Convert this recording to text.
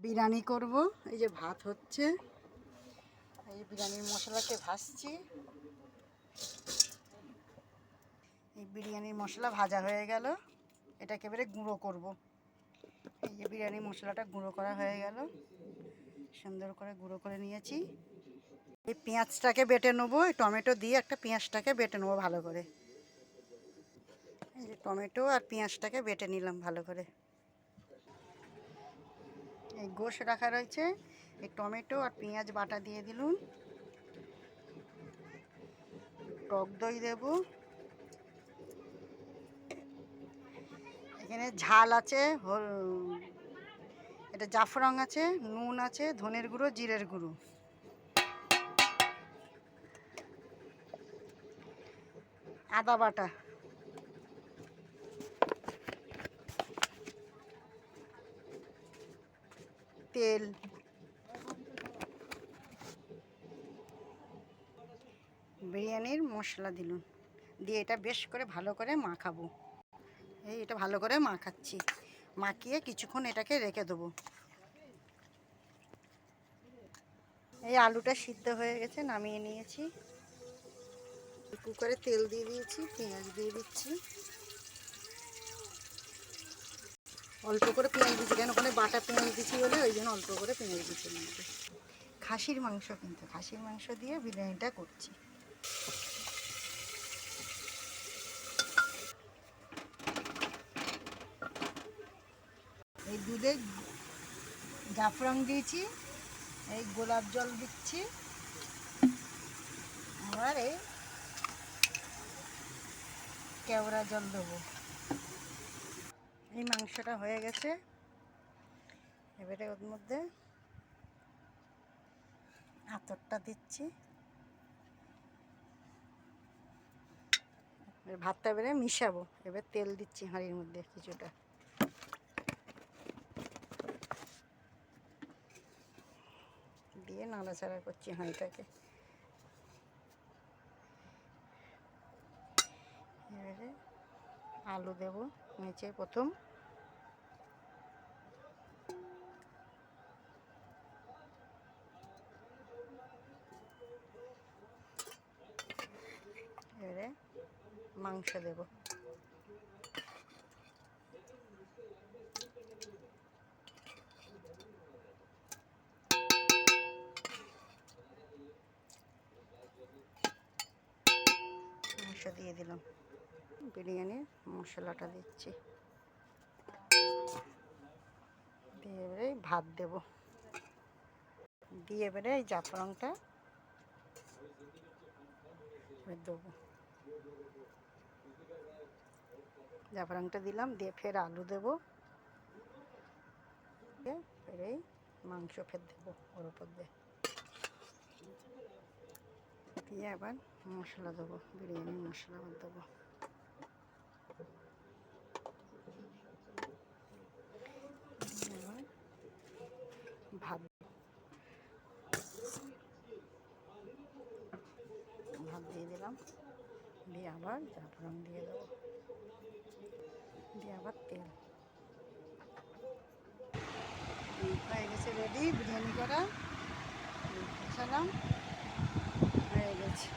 বিরিয়ানি করব। এই যে ভাত হচ্ছে, এই বিরিয়ানির মশলাকে ভাজছি। এই বিরিয়ানির মশলা ভাজা হয়ে গেল, এটাকে এবারে গুঁড়ো করব। এই যে বিরিয়ানির মশলাটা গুঁড়ো করা হয়ে গেল, সুন্দর করে গুঁড়ো করে নিয়েছি। এই পেঁয়াজটাকে বেটে নেবো, টমেটো দিয়ে একটা পেঁয়াজটাকে বেটে নেবো ভালো করে। এই যে টমেটো আর পেঁয়াজটাকে বেটে নিলাম ভালো করে। এই গোশ রাখা রয়েছে, এই টমেটো আর পেঁয়াজ বাটা দিয়ে দিলুম। টক দই দেব, এখানে ঝাল আছে, এটা জাফরান আছে, নুন আছে, ধনের গুঁড়ো, জিরের গুঁড়ো, আদা বাটা, তেল, বিরিয়ানির মশলা দিলুন, দিয়ে এটা বেশ করে ভালো করে মাখাবো। এই এটা ভালো করে মাখাচ্ছি, মাখিয়ে কিছুক্ষণ এটাকে রেখে দেবো। এই আলুটা সিদ্ধ হয়ে গেছে, নামিয়ে নিয়েছি। কুকারে তেল দিয়ে দিয়েছি, পেঁয়াজ দিয়ে দিচ্ছি। অল্প করে পেঁয়াজ দিচ্ছি, কেন ওখানে বাটা পেঁয়াজ দিচ্ছি বলে ওই জন্য অল্প করে পেঁয়াজ দিচ্ছি। খাসির মাংস, কিন্তু খাসির মাংস দিয়ে বিরিয়ানিটা করছি। এই দুধে জাফরান দিয়েছি, এই গোলাপ জল দিচ্ছি, আবার এই কেওড়া জল দেবো। এই মাংসটা হয়ে গেছে, এবারে ওর মধ্যে আতরটা দিচ্ছি। ভাতটা এবারে মিশাবো, এবার তেল দিচ্ছি হাঁড়ির মধ্যে কিছুটা, দিয়ে নাড়াচাড়া করছি হাঁড়িটাকে। এবারে আলু দেব নিচে প্রথম, এবারে মাংস দেব, মাংস দিয়ে দিলাম, বিরিয়ানির মশলাটা দিচ্ছি, দিয়ে এবারে ভাত দেব, দিয়ে এবারে এই জাফরানটা দেবো, জাফরানটা দিলাম, দিয়ে ফের আলু দেবো, ফের এই মাংস ফের দেবো ওর উপর দিয়ে আবার মশলা দেবো, বিরিয়ানির মশলা দেবো। ভাত ভাত দিয়ে দিলাম, দিয়ে আবার জাফরান দিয়ে দেবো, দিয়ে আবার তেল। হয়ে গেছে রেডি বিরিয়ানি করা, বসালাম, হয়ে গেছে।